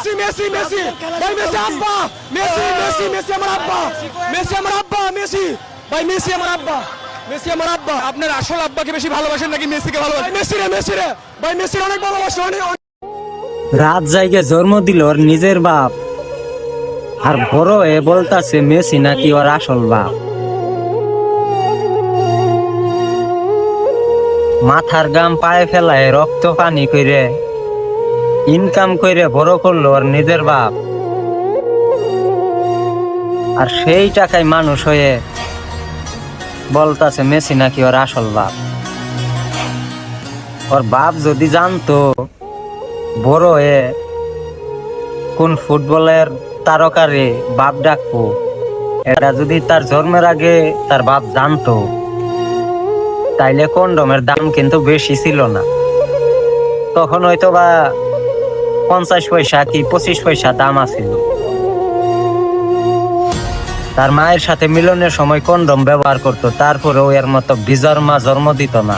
Messi Messi Messi ভাই Messi আব্বা Messi Messi Messi আমার আব্বা মেসি আমার আব্বা মেসি ভাই মেসি আমার আব্বা মেসি আমার আব্বা আপনার আসল আব্বাকে বেশি ভালোবাসেন নাকি মেসিকে ভাই ভালোবাসেন? মেসি রে ভাই মেসি অনেক ভালোবাসি অনেক রাত জায়গা জন্ম দিল ওর নিজের বাপ, আর বড় এ বলতাছে মেসি নাকি ওর আসল বাপ। মাথার গাম পায়ে ফেলায় রক্ত পানি কইরে ইনকাম কইরে বড় করলো ওর নিজের বাপ, আর সেই টাকায় মানুষ হয়ে বলতাছে মেসি নাকি ওর আসল বাপ। ওর বাপ যদি জানতো বড় হয়ে কোন ফুটবলের তারকারে বাপ ডাকবো, এটা যদি তার জন্মের আগে তার বাপ জানতো, তাইলে কন্ডমের দাম কিন্তু বেশি ছিল না। তখন হয়তো বা 50 পয়সা কি 25 পয়সা দাম আছিল। তার মায়ের সাথে মিলনের সময় কন্ডম ব্যবহার করতো, তারপরেও এর মতো বিজর মা জন্ম দিত না।